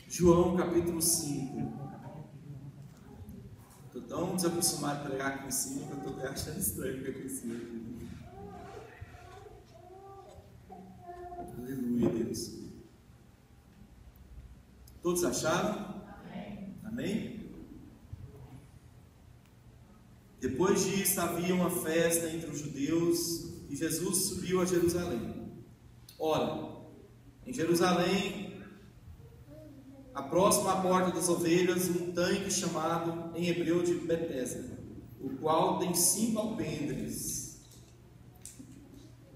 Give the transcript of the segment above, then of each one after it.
João capítulo 5. Estou tão desacostumado a pregar aqui em cima que eu estou até achando estranho que aqui em cima. Aleluia, Deus. Todos acharam? Amém? Depois disso havia uma festa entre os judeus e Jesus subiu a Jerusalém. Ora, em Jerusalém, próximo à porta das ovelhas, um tanque chamado em hebreu de Betesda, o qual tem 5 alpendres.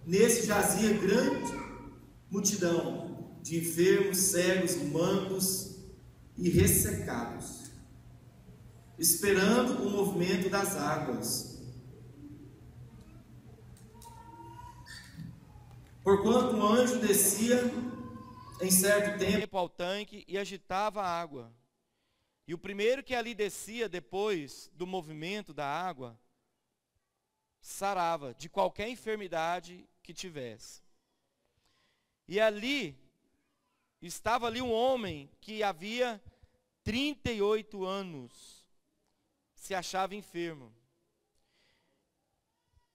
Nesse jazia grande multidão de enfermos, cegos, mancos e ressecados, esperando o movimento das águas. Porquanto um anjo descia em certo tempo ao tanque e agitava a água. E o primeiro que ali descia, depois do movimento da água, sarava de qualquer enfermidade que tivesse. E estava ali um homem que havia 38 anos, se achava enfermo.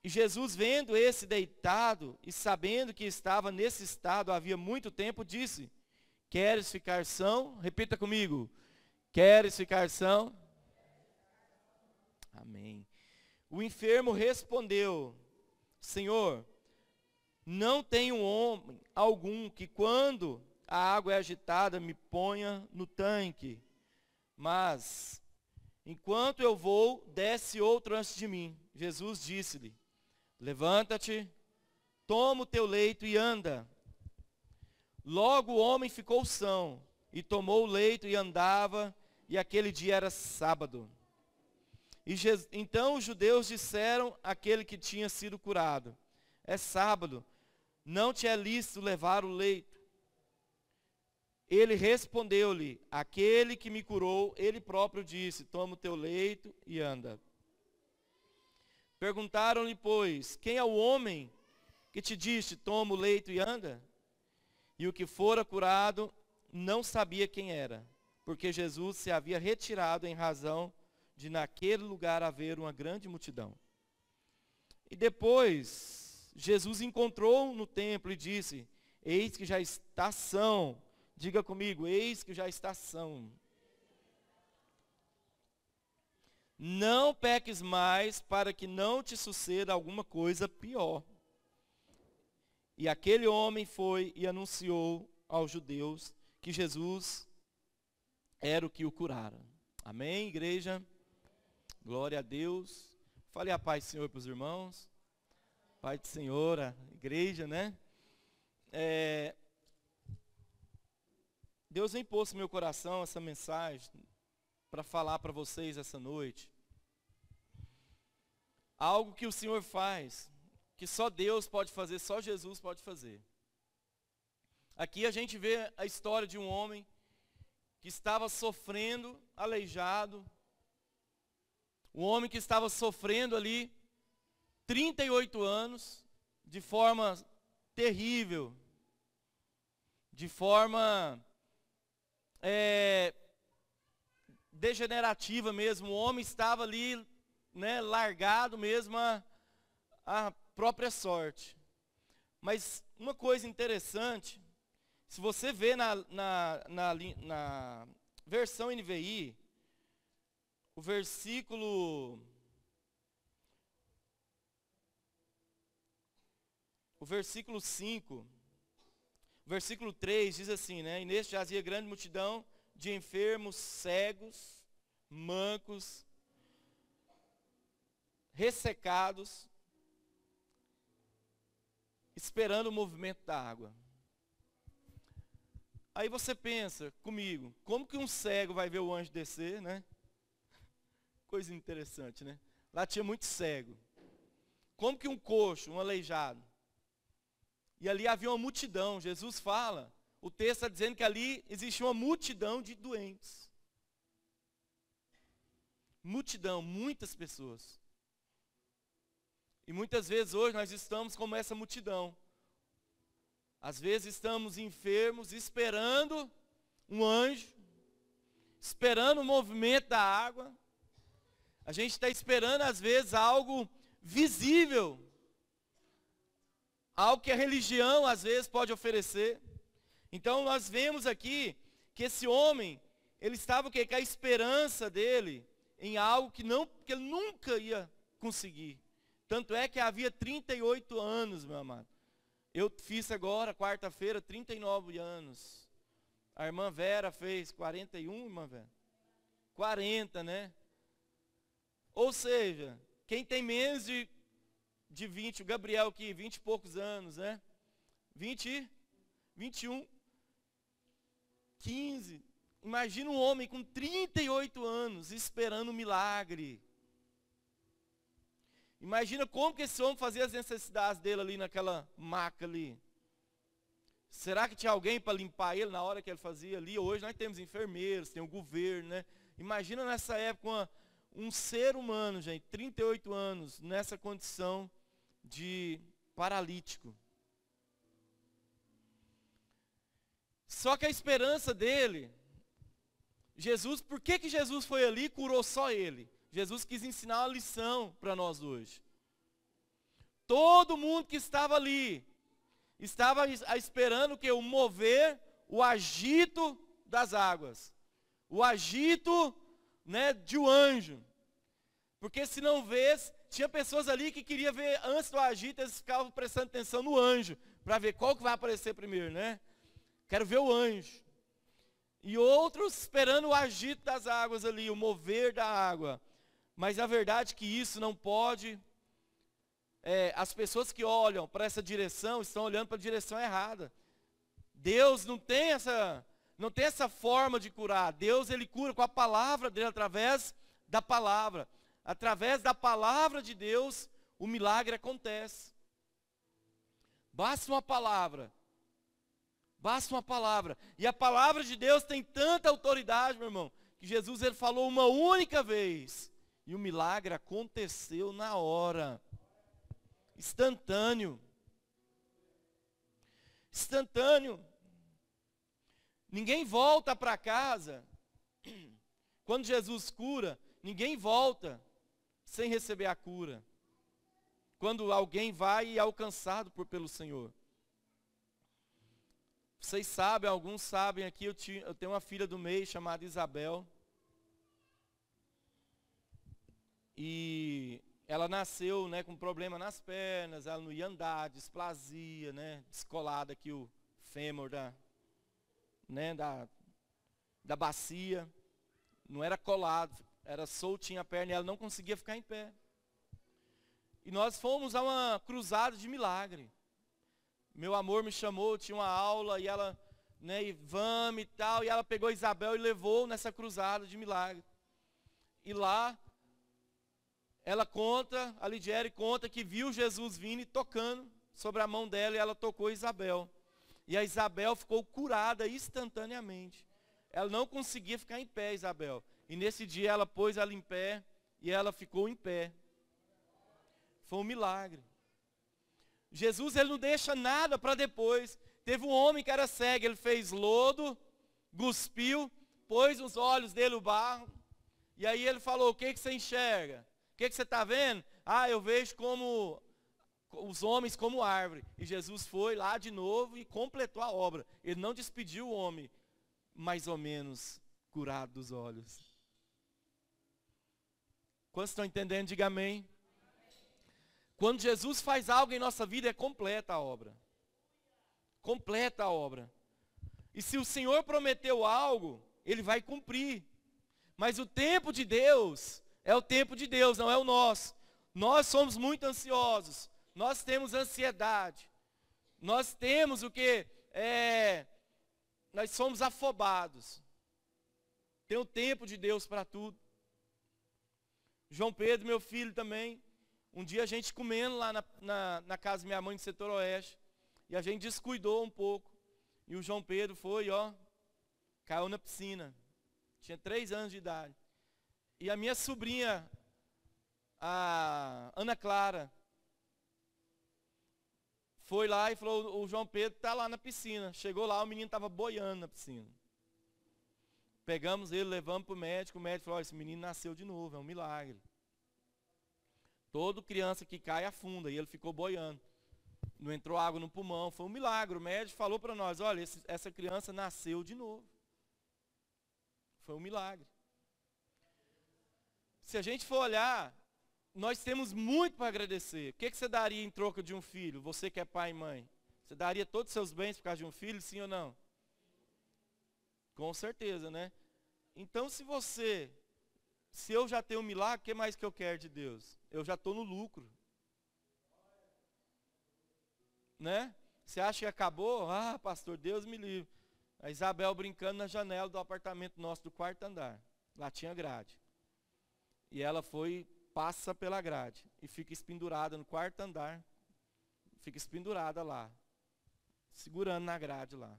E Jesus, vendo esse deitado e sabendo que estava nesse estado havia muito tempo, disse: queres ficar são? Repita comigo. Queres ficar são? Amém. O enfermo respondeu: Senhor, não tenho homem algum que quando a água é agitada me ponha no tanque, mas enquanto eu vou, desce outro antes de mim. Jesus disse-lhe: levanta-te, toma o teu leito e anda. Logo o homem ficou são, e tomou o leito e andava, e aquele dia era sábado. Então os judeus disseram àquele que tinha sido curado: é sábado, não te é lícito levar o leito. Ele respondeu-lhe: aquele que me curou, ele próprio disse: toma o teu leito e anda. Perguntaram-lhe, pois, quem é o homem que te disse, toma o leito e anda? E o que fora curado não sabia quem era, porque Jesus se havia retirado em razão de naquele lugar haver uma grande multidão. E depois Jesus encontrou no templo e disse: eis que já está são. Diga comigo: eis que já está são. Não peques mais, para que não te suceda alguma coisa pior. E aquele homem foi e anunciou aos judeus que Jesus era o que o curara. Amém, igreja? Glória a Deus. Fale a paz do Senhor para os irmãos. Pai do Senhor, a igreja, né? Deus vem posto no meu coração essa mensagem para falar para vocês essa noite. Algo que o Senhor faz, que só Deus pode fazer, só Jesus pode fazer. Aqui a gente vê a história de um homem que estava sofrendo, aleijado. Um homem que estava sofrendo ali 38 anos, de forma terrível, de forma degenerativa mesmo. O homem estava ali, né, largado mesmo à própria sorte. Mas uma coisa interessante, se você vê na versão NVI, o versículo 5, o versículo 3 diz assim, né? E neste jazia grande multidão de enfermos, cegos, mancos, ressecados, esperando o movimento da água. Aí você pensa comigo, como que um cego vai ver o anjo descer, né? Coisa interessante, né? Lá tinha muito cego. Como que um coxo, um aleijado? E ali havia uma multidão. Jesus fala, o texto está dizendo que ali existia uma multidão de doentes. Multidão, muitas pessoas. E muitas vezes hoje nós estamos como essa multidão. Às vezes estamos enfermos, esperando um anjo, esperando o movimento da água. A gente está esperando, às vezes, algo visível. Algo que a religião, às vezes, pode oferecer. Então, nós vemos aqui que esse homem, ele estava o quê? Com a esperança dele em algo que ele nunca ia conseguir. Tanto é que havia 38 anos, meu amado. Eu fiz agora, quarta-feira, 39 anos. A irmã Vera fez 41, irmã Vera? 40, né? Ou seja, quem tem menos de 20, o Gabriel aqui, 20 e poucos anos, né? 20, 21, 15. Imagina um homem com 38 anos esperando um milagre. Imagina como que esse homem fazia as necessidades dele ali naquela maca ali. Será que tinha alguém para limpar ele na hora que ele fazia ali? Hoje nós temos enfermeiros, tem o governo, né? Imagina nessa época um ser humano, gente, 38 anos, nessa condição de paralítico. Só que a esperança dele, Jesus, por que Jesus foi ali e curou só ele? Jesus quis ensinar uma lição para nós hoje. Todo mundo que estava ali, estava esperando que o mover, o agito das águas. O agito, né, de um anjo. Porque se não vês, tinha pessoas ali que queriam ver antes do agito, eles ficavam prestando atenção no anjo, para ver qual que vai aparecer primeiro, né? Quero ver o anjo. E outros esperando o agito das águas ali, o mover da água. Mas a verdade é que isso não pode. As pessoas que olham para essa direção estão olhando para a direção errada. Deus não tem essa forma de curar. Deus, ele cura com a palavra dele, através da palavra. Através da palavra de Deus, o milagre acontece. Basta uma palavra. Basta uma palavra. E a palavra de Deus tem tanta autoridade, meu irmão, que Jesus, ele falou uma única vez. E o milagre aconteceu na hora. Instantâneo. Instantâneo. Ninguém volta para casa. Quando Jesus cura, ninguém volta sem receber a cura. Quando alguém vai e é alcançado pelo Senhor. Vocês sabem, alguns sabem aqui, eu tenho uma filha do meio chamada Isabel. E ela nasceu, né, com problema nas pernas, ela não ia andar, displasia, né, descolada aqui o fêmur da bacia. Não era colado, era soltinha a perna e ela não conseguia ficar em pé. E nós fomos a uma cruzada de milagre. Meu amor me chamou, tinha uma aula e ela, né, e vamos e tal, e ela pegou Isabel e levou nessa cruzada de milagre. E lá, a Lidiere conta que viu Jesus vindo e tocando sobre a mão dela, e ela tocou Isabel. E a Isabel ficou curada instantaneamente. Ela não conseguia ficar em pé, Isabel. E nesse dia ela pôs ela em pé, e ela ficou em pé. Foi um milagre. Jesus, ele não deixa nada para depois. Teve um homem que era cego, ele fez lodo, cuspiu, pôs nos olhos dele o barro, e aí ele falou: o que você enxerga? O que você está vendo? Ah, eu vejo como os homens como árvore. E Jesus foi lá de novo e completou a obra. Ele não despediu o homem mais ou menos curado dos olhos. Quantos estão entendendo? Diga amém. Quando Jesus faz algo em nossa vida, é completa a obra. Completa a obra. E se o Senhor prometeu algo, Ele vai cumprir. Mas o tempo de Deus é o tempo de Deus, não é o nosso. Nós somos muito ansiosos. Nós temos ansiedade. Nós temos o que? Nós somos afobados. Tem o tempo de Deus para tudo. João Pedro, meu filho também. Um dia a gente comendo lá na casa da minha mãe no setor oeste. E a gente descuidou um pouco. E o João Pedro foi, caiu na piscina. Tinha 3 anos de idade. E a minha sobrinha, a Ana Clara, foi lá e falou: o João Pedro está lá na piscina. Chegou lá, o menino estava boiando na piscina. Pegamos ele, levamos para o médico falou, olha, esse menino nasceu de novo, é um milagre. Toda criança que cai afunda, e ele ficou boiando. Não entrou água no pulmão, foi um milagre. O médico falou para nós, olha, essa criança nasceu de novo. Foi um milagre. Se a gente for olhar, nós temos muito para agradecer. O que você daria em troca de um filho? Você que é pai e mãe. Você daria todos os seus bens por causa de um filho, sim ou não? Com certeza, né? Então se eu já tenho um milagre, o que mais que eu quero de Deus? Eu já estou no lucro. Né? Você acha que acabou? Ah, pastor, Deus me livre. A Isabel brincando na janela do apartamento nosso, do quarto andar. Lá tinha grade. E ela passa pela grade e fica espendurada no quarto andar. Fica espendurada lá, segurando na grade lá.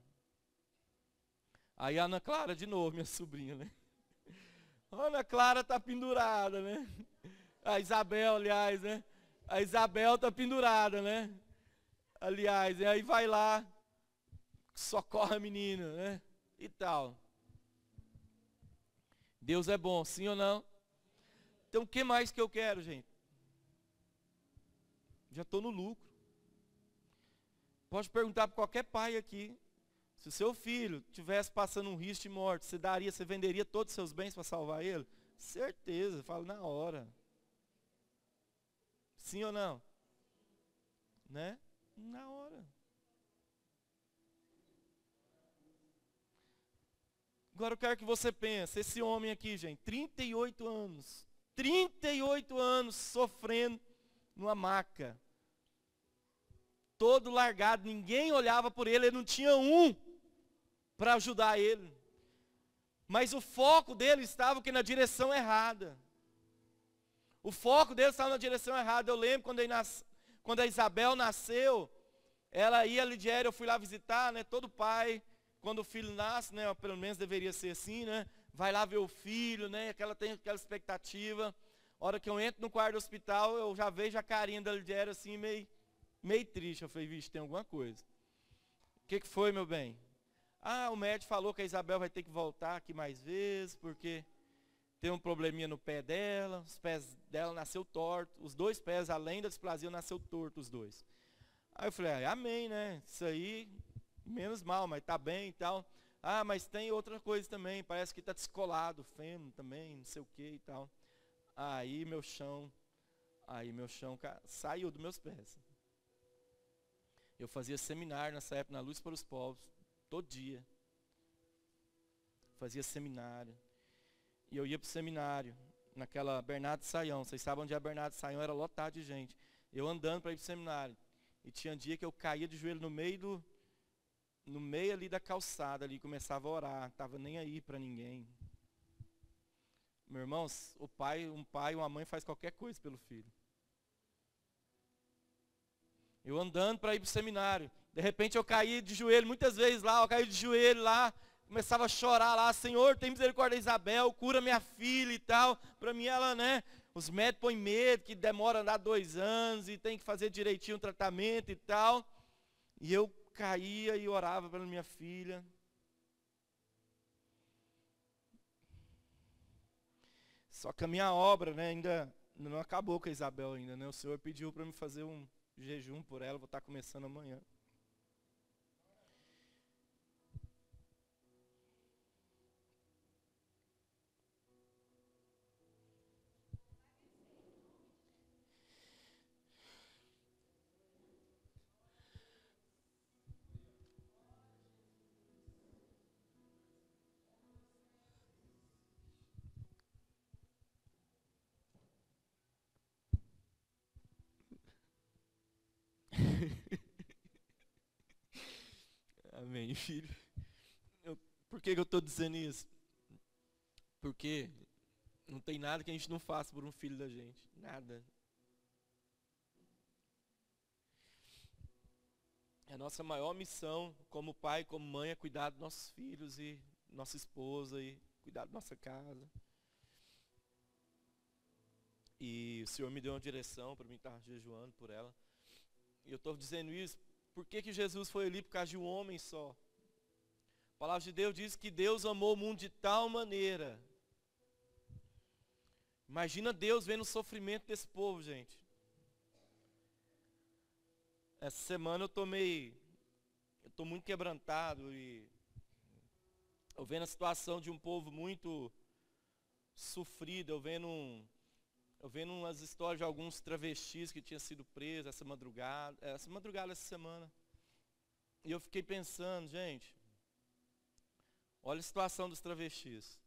Aí a Ana Clara de novo, minha sobrinha, né? A Ana Clara tá pendurada, né? A Isabel, aliás, né? A Isabel tá pendurada, né? Aliás, aí vai lá, socorre a menina, né? E tal. Deus é bom, sim ou não? Então o que mais que eu quero, gente? Já estou no lucro. Pode perguntar para qualquer pai aqui. Se o seu filho estivesse passando um risco de morte, você venderia todos os seus bens para salvar ele? Certeza, falo na hora. Sim ou não? Né? Na hora. Agora eu quero que você pense, esse homem aqui, gente, 38 anos. 38 anos sofrendo numa maca. Todo largado, ninguém olhava por ele não tinha um para ajudar ele. Mas o foco dele estava na direção errada. O foco dele estava na direção errada. Eu lembro quando a Isabel nasceu, ela ia a Lidiéria, eu fui lá visitar, né? Todo pai, quando o filho nasce, né? Pelo menos deveria ser assim, né? Vai lá ver o filho, né? Tem aquela expectativa. A hora que eu entro no quarto do hospital, eu já vejo a carinha da Lidiéria assim, meio triste. Eu falei, vixe, tem alguma coisa. O que foi, meu bem? Ah, o médico falou que a Isabel vai ter que voltar aqui mais vezes, porque tem um probleminha no pé dela, os pés dela nasceu torto, os dois pés, além da displasia, nasceu torto os dois. Aí eu falei, amém, né? Isso aí, menos mal, mas tá bem e tal. Ah, mas tem outra coisa também, parece que tá descolado, fêmur também, não sei o que e tal. Aí meu chão saiu dos meus pés. Eu fazia seminário nessa época na Luz para os Povos, todo dia. Fazia seminário. E eu ia para o seminário, naquela Bernardo Saião. Vocês sabem onde é a Bernardo Saião? Era lotado de gente. Eu andando para ir para o seminário. E tinha dia que eu caía de joelho no meio ali da calçada, ali, começava a orar. Não estava nem aí para ninguém. Meus irmãos, um pai, uma mãe faz qualquer coisa pelo filho. Eu andando para ir para o seminário. De repente eu caí de joelho, muitas vezes lá, eu caí de joelho lá, começava a chorar lá, Senhor, tem misericórdia da Isabel, cura minha filha e tal. Para mim ela, né, os médicos põem medo, que demora a andar 2 anos e tem que fazer direitinho o tratamento e tal. E eu caía e orava pela minha filha. Só que a minha obra, né, ainda não acabou com a Isabel ainda, né? O Senhor pediu para me fazer um jejum por ela, vou estar começando amanhã. Amém, filho. Por que eu estou dizendo isso? Porque não tem nada que a gente não faça por um filho da gente. Nada. A nossa maior missão como pai, como mãe, é cuidar dos nossos filhos e nossa esposa e cuidar da nossa casa. E o Senhor me deu uma direção para mim estar jejuando por ela. E eu estou dizendo isso, por que Jesus foi ali por causa de um homem só? A palavra de Deus diz que Deus amou o mundo de tal maneira. Imagina Deus vendo o sofrimento desse povo, gente. Essa semana eu estou muito quebrantado e eu vendo a situação de um povo muito sofrido, eu vendo umas histórias de alguns travestis que tinham sido presos essa madrugada, essa semana. E eu fiquei pensando, gente, olha a situação dos travestis.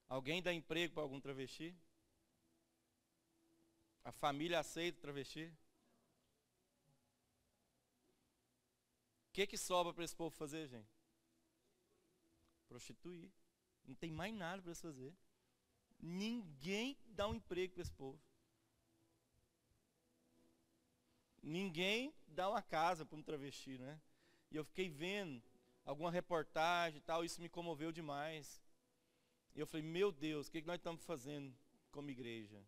Alguém dá emprego para algum travesti? A família aceita o travesti? O que sobra para esse povo fazer, gente? Prostituir. Não tem mais nada para eles fazer. Ninguém dá um emprego para esse povo. Ninguém dá uma casa para um travesti, né? E eu fiquei vendo alguma reportagem e tal, isso me comoveu demais. E eu falei, meu Deus, o que nós estamos fazendo como igreja?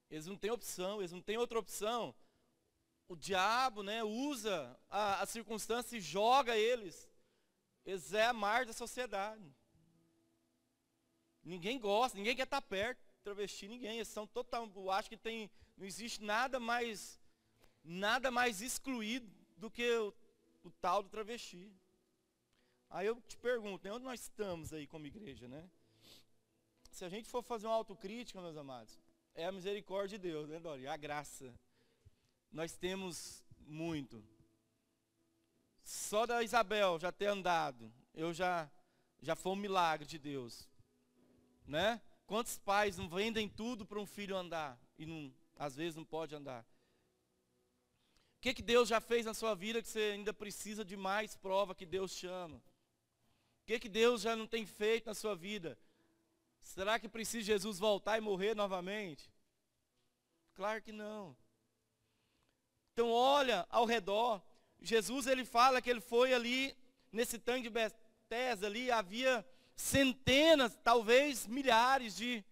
Eles não têm opção, eles não têm outra opção. O diabo, né, usa a circunstância e joga eles. Eles é a margem da sociedade. Ninguém gosta, ninguém quer estar perto, travesti, ninguém. Eles são total, eu acho que não existe nada mais excluído do que o tal do travesti. Aí eu te pergunto, onde nós estamos aí como igreja, né? Se a gente for fazer uma autocrítica, meus amados, é a misericórdia de Deus, né, Dori? A graça. Nós temos muito. Só da Isabel já ter andado, já foi um milagre de Deus, né? Quantos pais não vendem tudo para um filho andar e às vezes não pode andar? O que Deus já fez na sua vida que você ainda precisa de mais prova que Deus chama? O que Deus já não tem feito na sua vida? Será que precisa Jesus voltar e morrer novamente? Claro que não. Então olha ao redor. Jesus, ele fala que ele foi ali, nesse tanque de Betesda ali, havia centenas, talvez milhares de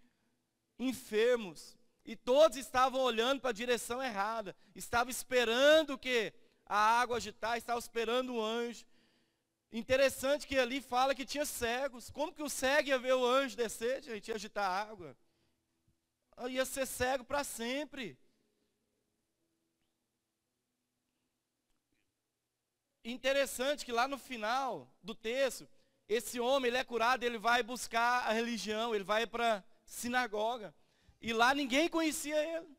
enfermos. E todos estavam olhando para a direção errada. Estavam esperando que a água agitar, estavam esperando o anjo. Interessante que ali fala que tinha cegos. Como que o cego ia ver o anjo descer, gente, ia agitar a água? Ia ser cego para sempre. Interessante que lá no final do texto, esse homem, ele é curado, ele vai buscar a religião, ele vai para a sinagoga. E lá ninguém conhecia ele.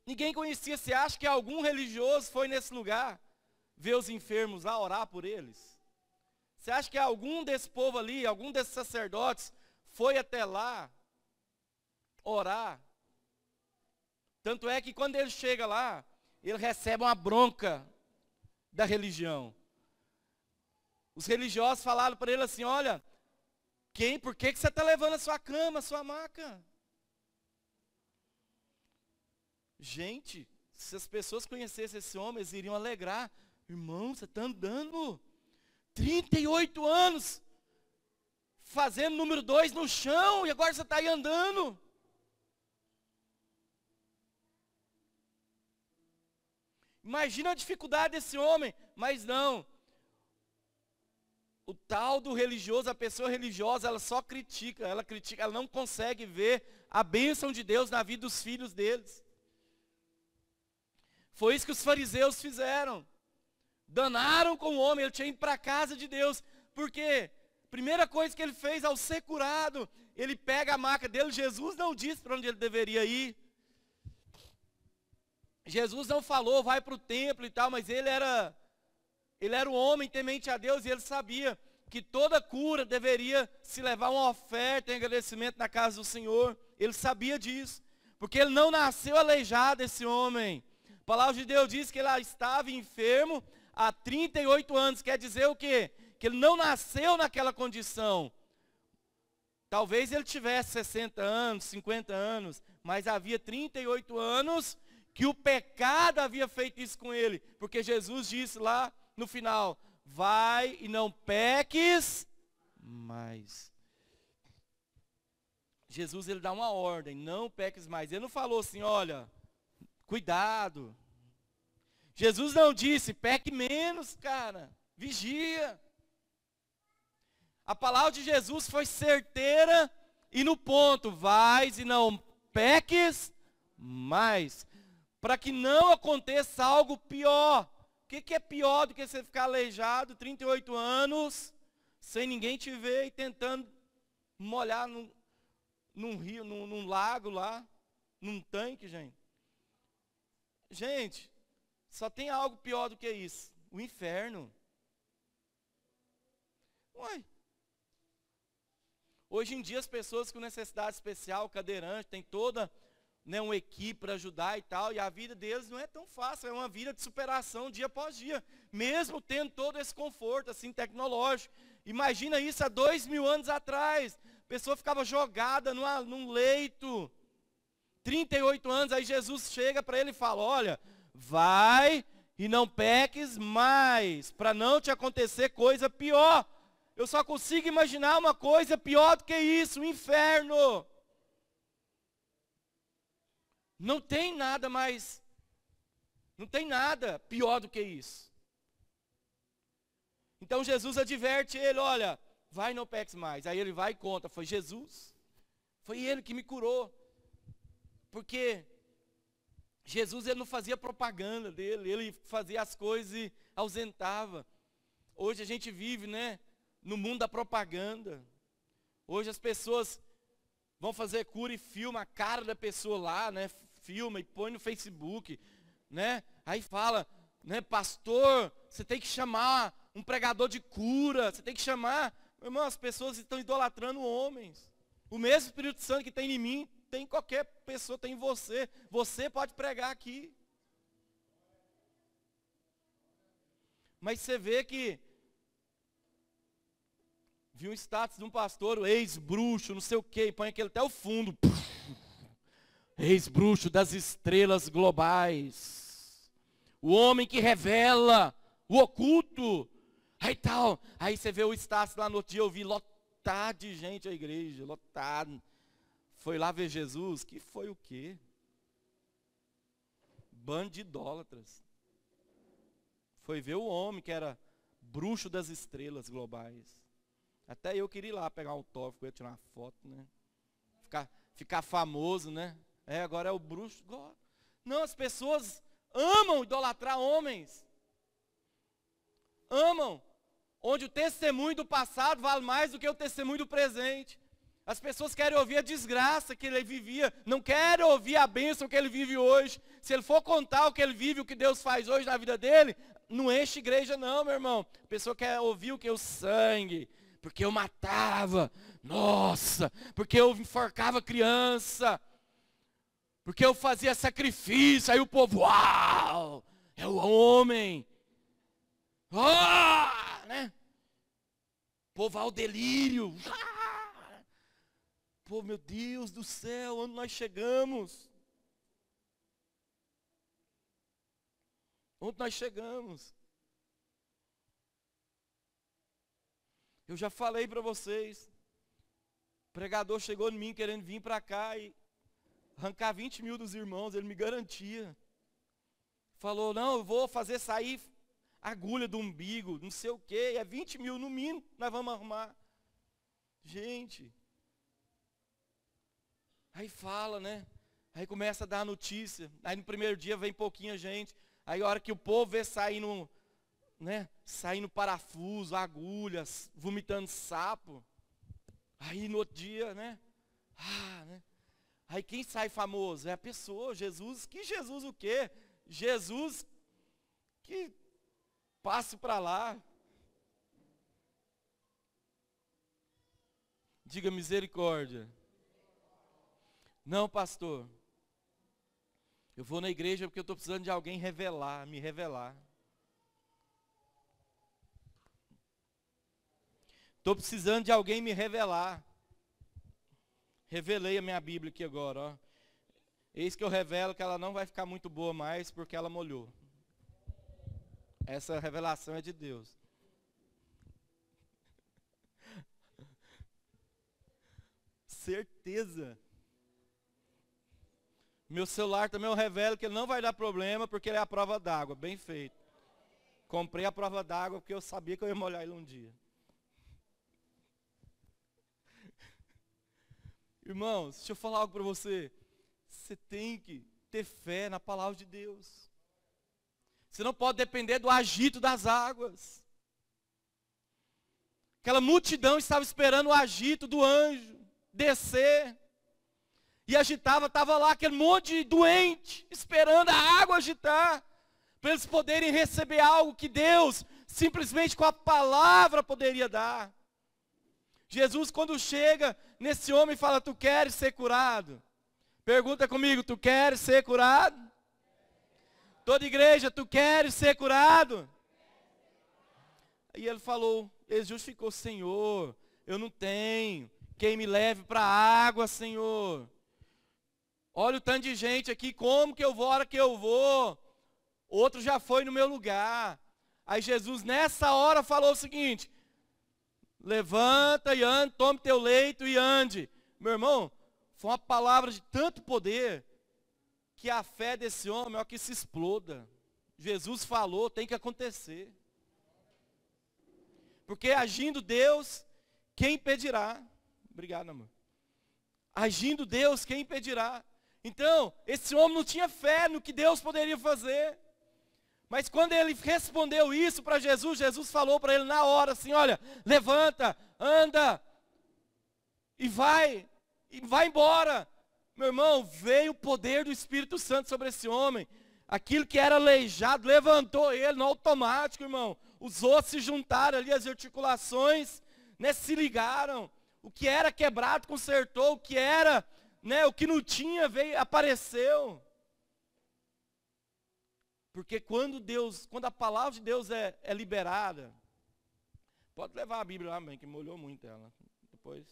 Ninguém conhecia. Você acha que algum religioso foi nesse lugar ver os enfermos lá, orar por eles? Você acha que algum desse povo ali, algum desses sacerdotes, foi até lá orar? Tanto é que quando ele chega lá, ele recebe uma bronca da religião. Os religiosos falaram para ele assim, olha, por que você está levando a sua cama, a sua maca? Gente, se as pessoas conhecessem esse homem, eles iriam alegrar. Irmão, você está andando 38 anos, fazendo número 2 no chão, e agora você está aí andando. Imagina a dificuldade desse homem, mas não. O tal do religioso, a pessoa religiosa, ela só critica, ela não consegue ver a bênção de Deus na vida dos filhos deles. Foi isso que os fariseus fizeram. Danaram com o homem, ele tinha ido para a casa de Deus. Porque a primeira coisa que ele fez ao ser curado, ele pega a maca dele. Jesus não disse para onde ele deveria ir. Jesus não falou, vai para o templo e tal, mas ele era um homem temente a Deus e ele sabia que toda cura deveria se levar uma oferta em agradecimento na casa do Senhor. Ele sabia disso, porque ele não nasceu aleijado, esse homem. A palavra de Deus diz que ele estava enfermo há 38 anos, quer dizer o quê? Que ele não nasceu naquela condição. Talvez ele tivesse 60 anos, 50 anos, mas havia 38 anos que o pecado havia feito isso com ele, porque Jesus disse lá no final, vai e não peques mais. Jesus, ele dá uma ordem, não peques mais. Ele não falou assim, olha, cuidado. Jesus não disse, peque menos, cara, vigia. A palavra de Jesus foi certeira e no ponto, vais e não peques mais, para que não aconteça algo pior. O que é pior do que você ficar aleijado 38 anos, sem ninguém te ver e tentando molhar num rio, num lago lá, num tanque, gente? Gente, só tem algo pior do que isso, o inferno. Uai. Hoje em dia as pessoas com necessidade especial, cadeirante, tem toda, né, uma equipe para ajudar e tal, e a vida deles não é tão fácil, é uma vida de superação dia após dia, mesmo tendo todo esse conforto assim tecnológico. Imagina isso há 2000 anos atrás, a pessoa ficava jogada num leito, 38 anos, aí Jesus chega para ele e fala, olha, vai e não peques mais, para não te acontecer coisa pior. Eu só consigo imaginar uma coisa pior do que isso, o inferno. Não tem nada mais, não tem nada pior do que isso. Então Jesus adverte ele, olha, vai e não peques mais. Aí ele vai e conta, foi Jesus, foi ele que me curou. Porque Jesus ele não fazia propaganda dele, ele fazia as coisas e ausentava. Hoje a gente vive, né, no mundo da propaganda. Hoje as pessoas vão fazer cura e filma a cara da pessoa lá, né, filma e põe no Facebook, né, aí fala, né, pastor, você tem que chamar um pregador de cura, você tem que chamar, meu irmão, as pessoas estão idolatrando homens. O mesmo Espírito Santo que tem em mim, tem em qualquer pessoa, tem em você. Você pode pregar aqui. Mas você vê que, viu um status de um pastor, o ex-bruxo, não sei o quê, e põe aquele até o fundo. Ex-bruxo das estrelas globais. O homem que revela o oculto. Aí tal. Aí você vê o status lá no outro dia, eu vi lotado de gente a igreja, lotado. Foi lá ver Jesus, que foi o quê? Bando de idólatras. Foi ver o homem que era bruxo das estrelas globais. Até eu queria ir lá pegar um autógrafo com ele, tirar uma foto, né? Ficar famoso, né? Agora é o bruxo. Não, as pessoas amam idolatrar homens. Amam. Onde o testemunho do passado vale mais do que o testemunho do presente. As pessoas querem ouvir a desgraça que ele vivia, não querem ouvir a bênção que ele vive hoje. Se ele for contar o que ele vive, o que Deus faz hoje na vida dele, não enche igreja não, meu irmão. A pessoa quer ouvir o que? O sangue, porque eu matava, nossa, porque eu enforcava criança, porque eu fazia sacrifício, aí o povo, uau, é o homem. Né? Povo ao delírio. Pô, meu Deus do céu, onde nós chegamos? Onde nós chegamos? Eu já falei para vocês. O pregador chegou em mim querendo vir para cá e arrancar 20 mil dos irmãos, ele me garantia. Falou, não, eu vou fazer sair agulha do umbigo, não sei o quê, é 20 mil no mínimo, nós vamos arrumar. Gente, aí fala, né? Aí começa a dar notícia, aí no primeiro dia vem pouquinha gente, aí a hora que o povo vê saindo, né? Saindo parafuso, agulhas, vomitando sapo, aí no outro dia, né? Né? Aí quem sai famoso? É a pessoa, Jesus. Que Jesus o quê? Jesus que passe para lá. Diga misericórdia. Não, pastor. Eu vou na igreja porque eu estou precisando de alguém revelar, me revelar. Estou precisando de alguém me revelar. Revelei a minha Bíblia aqui agora, ó. Eis que eu revelo que ela não vai ficar muito boa mais porque ela molhou. Essa revelação é de Deus. Certeza. Meu celular também eu revelo que ele não vai dar problema, porque ele é a prova d'água, bem feito. Comprei a prova d'água porque eu sabia que eu ia molhar ele um dia. Irmãos, deixa eu falar algo para você. Você tem que ter fé na palavra de Deus. Você não pode depender do agito das águas. Aquela multidão estava esperando o agito do anjo descer. E agitava, estava lá aquele monte de doente, esperando a água agitar, para eles poderem receber algo que Deus, simplesmente com a palavra, poderia dar. Jesus, quando chega nesse homem, fala: tu queres ser curado? Pergunta comigo: tu queres ser curado? Toda igreja: tu queres ser curado? E ele falou, ele justificou: Senhor, eu não tenho quem me leve para a água, Senhor. Olha o tanto de gente aqui, como que eu vou, a hora que eu vou? Outro já foi no meu lugar. Aí Jesus nessa hora falou o seguinte: levanta e ande, tome teu leito e ande. Meu irmão, foi uma palavra de tanto poder, que a fé desse homem, ó, que se exploda. Jesus falou, tem que acontecer. Porque agindo Deus, quem impedirá? Obrigado, amor. Agindo Deus, quem impedirá? Então, esse homem não tinha fé no que Deus poderia fazer. Mas quando ele respondeu isso para Jesus, Jesus falou para ele na hora assim: olha, levanta, anda, e vai embora. Meu irmão, veio o poder do Espírito Santo sobre esse homem. Aquilo que era aleijado, levantou ele no automático, irmão. Os ossos se juntaram ali, as articulações, né, se ligaram. O que era quebrado consertou, o que era, né, o que não tinha veio, apareceu. Porque quando a palavra de Deus é liberada, pode levar a Bíblia lá, mãe, que molhou muito ela. Depois,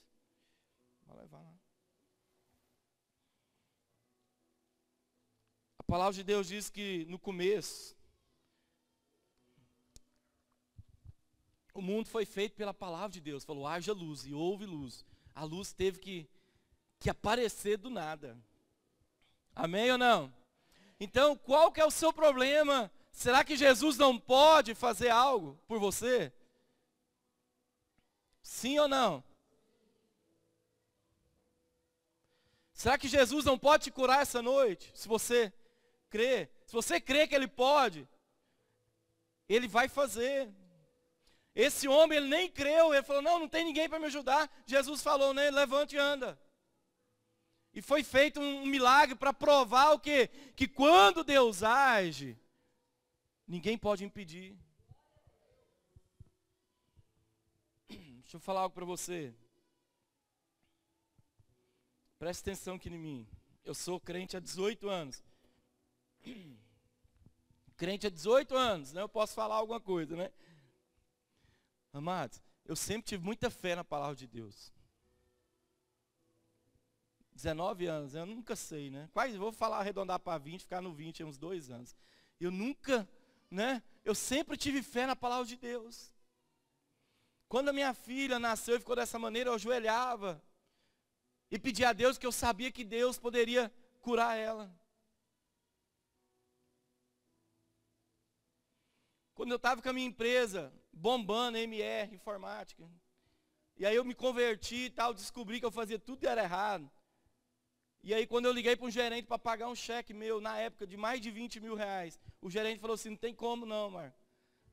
vai levar lá. A palavra de Deus diz que no começo, o mundo foi feito pela palavra de Deus. Falou: haja luz, e houve luz. A luz teve que aparecer do nada. Amém ou não? Então, qual que é o seu problema? Será que Jesus não pode fazer algo por você? Sim ou não? Será que Jesus não pode te curar essa noite? Se você crê. Se você crê que Ele pode, Ele vai fazer. Esse homem, ele nem creu. Ele falou: não tem ninguém para me ajudar. Jesus falou, né? Levante e anda. E foi feito um milagre para provar o quê? Que quando Deus age, ninguém pode impedir. Deixa eu falar algo para você. Preste atenção aqui em mim. Eu sou crente há 18 anos. Crente há 18 anos, né? Eu posso falar alguma coisa, né? Amados, eu sempre tive muita fé na palavra de Deus. 19 anos, eu nunca sei, né? Quase, vou falar, arredondar para 20, ficar no 20, uns 2 anos. Eu nunca, né? Eu sempre tive fé na palavra de Deus. Quando a minha filha nasceu e ficou dessa maneira, eu ajoelhava e pedia a Deus, que eu sabia que Deus poderia curar ela. Quando eu estava com a minha empresa, bombando, MR, informática, e aí eu me converti e tal, descobri que eu fazia tudo que era errado. E aí quando eu liguei para um gerente para pagar um cheque meu, na época, de mais de 20 mil reais, o gerente falou assim: não tem como não, Marco.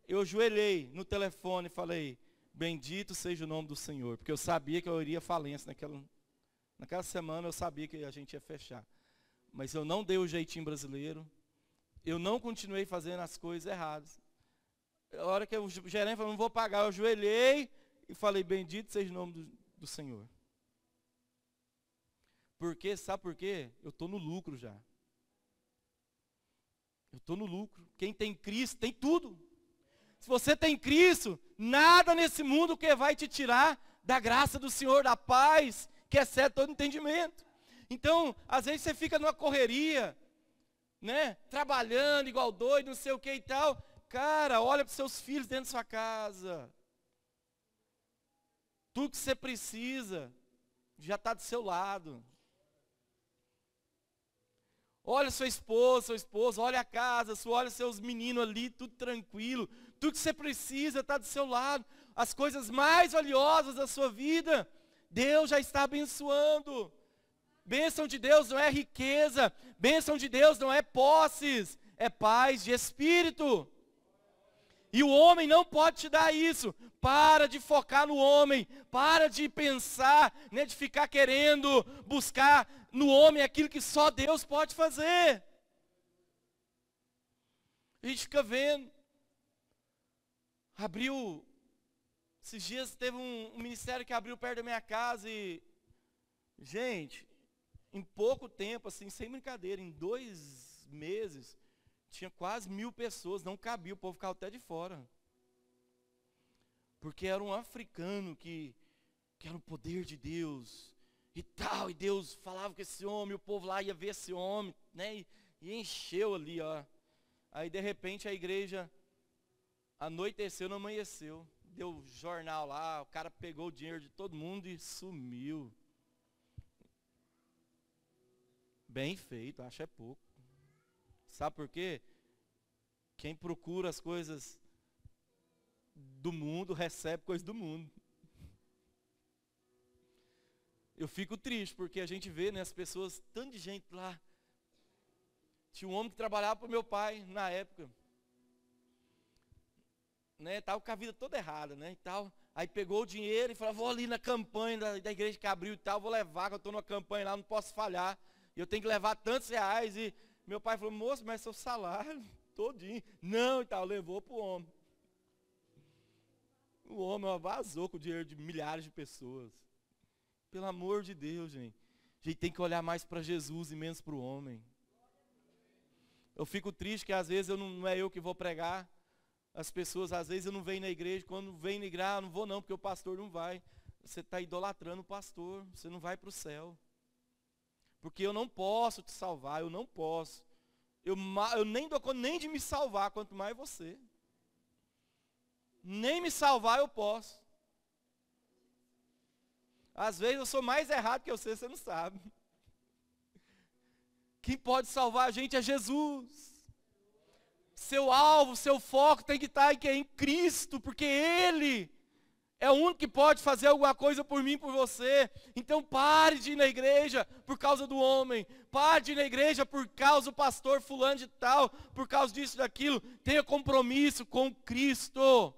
Eu ajoelhei no telefone e falei: bendito seja o nome do Senhor, porque eu sabia que eu iria à falência naquela semana, eu sabia que a gente ia fechar. Mas eu não dei o jeitinho brasileiro, eu não continuei fazendo as coisas erradas. A hora que o gerente falou: não vou pagar, eu ajoelhei e falei: bendito seja o nome do Senhor. Porque, sabe por quê? Eu estou no lucro já. Eu estou no lucro. Quem tem Cristo tem tudo. Se você tem Cristo, nada nesse mundo que vai te tirar da graça do Senhor, da paz, que excede todo entendimento. Então, às vezes você fica numa correria, né? Trabalhando igual doido, não sei o que e tal. Cara, olha para os seus filhos dentro da sua casa. Tudo que você precisa já está do seu lado. Olha sua esposa, seu esposo, olha a casa, olha seus meninos ali, tudo tranquilo. Tudo que você precisa está do seu lado. As coisas mais valiosas da sua vida, Deus já está abençoando. Bênção de Deus não é riqueza, bênção de Deus não é posses, é paz de espírito. E o homem não pode te dar isso. Para de focar no homem, para de pensar, né, de ficar querendo buscar no homem aquilo que só Deus pode fazer. A gente fica vendo. Esses dias teve um ministério que abriu perto da minha casa e, gente, em pouco tempo, assim, sem brincadeira, em 2 meses, tinha quase 1000 pessoas, não cabia, o povo ficava até de fora. Porque era um africano que era o poder de Deus e tal, e Deus falava com esse homem, o povo lá ia ver esse homem, né, e encheu ali, ó. Aí de repente a igreja anoiteceu, não amanheceu, deu jornal lá, o cara pegou o dinheiro de todo mundo e sumiu. Bem feito, acho é pouco. Sabe por quê? Quem procura as coisas do mundo, recebe coisas do mundo. Eu fico triste, porque a gente vê, né, as pessoas, tanto de gente lá. Tinha um homem que trabalhava para o meu pai, na época. Né, tava com a vida toda errada, né, e tal. Aí pegou o dinheiro e falou, vou ali na campanha da igreja que abriu e tal, vou levar, que eu estou numa campanha lá, não posso falhar. E eu tenho que levar tantos reais. E meu pai falou, moço, mas seu salário todinho. Não, e tal, levou para o homem. O homem vazou com o dinheiro de milhares de pessoas. Pelo amor de Deus, gente. A gente tem que olhar mais para Jesus e menos para o homem. Eu fico triste que às vezes não é eu que vou pregar. As pessoas, às vezes eu não venho na igreja. Quando vem na igreja, eu não vou não, porque o pastor não vai. Você está idolatrando o pastor. Você não vai para o céu. Porque eu não posso te salvar, eu não posso. Eu nem dou conta nem de me salvar, quanto mais você. Nem me salvar eu posso. Às vezes eu sou mais errado que você não sabe. Quem pode salvar a gente é Jesus. Seu alvo, seu foco tem que estar em Cristo, porque Ele é o único que pode fazer alguma coisa por mim, por você. Então pare de ir na igreja por causa do homem. Pare de ir na igreja por causa do pastor fulano de tal, por causa disso e daquilo. Tenha compromisso com Cristo.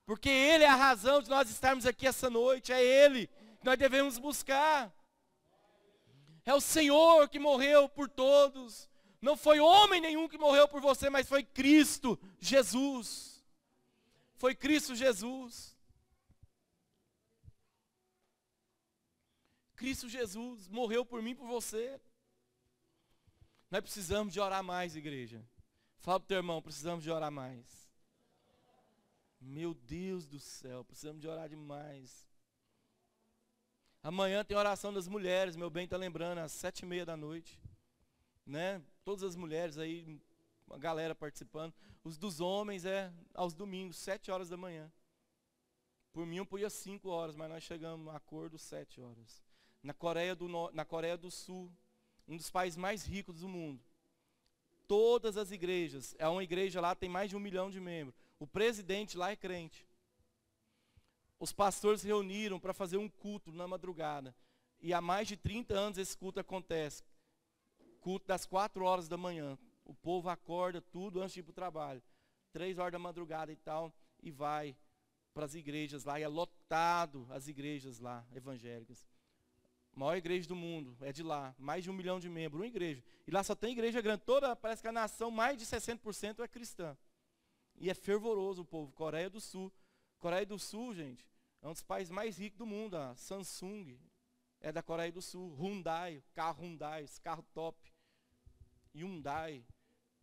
Porque Ele é a razão de nós estarmos aqui essa noite. É Ele que nós devemos buscar. É o Senhor que morreu por todos. Não foi homem nenhum que morreu por você, mas foi Cristo Jesus. Foi Cristo Jesus. Cristo Jesus morreu por mim e por você. Nós precisamos de orar mais, igreja. Fala para o teu irmão, precisamos de orar mais. Meu Deus do céu, precisamos de orar demais. Amanhã tem oração das mulheres, meu bem está lembrando, às 7h30 né? Todas as mulheres aí, uma galera participando. Os dos homens aos domingos, 7h da manhã. Por mim eu podia 5 horas, mas nós chegamos a acordo 7 horas. Na Coreia do Sul, um dos países mais ricos do mundo. Todas as igrejas, uma igreja lá tem mais de 1 milhão de membros. O presidente lá é crente. Os pastores se reuniram para fazer um culto na madrugada. E há mais de 30 anos esse culto acontece. Culto das 4 horas da manhã. O povo acorda tudo antes de ir para o trabalho. 3 horas da madrugada e tal. E vai para as igrejas lá. E é lotado as igrejas lá, evangélicas. A maior igreja do mundo é de lá. Mais de 1 milhão de membros, uma igreja. E lá só tem igreja grande. Parece que a nação, mais de 60% é cristã. E é fervoroso o povo. Coreia do Sul. Coreia do Sul, gente, é um dos países mais ricos do mundo. A Samsung é da Coreia do Sul. Hyundai, esse carro top. Hyundai,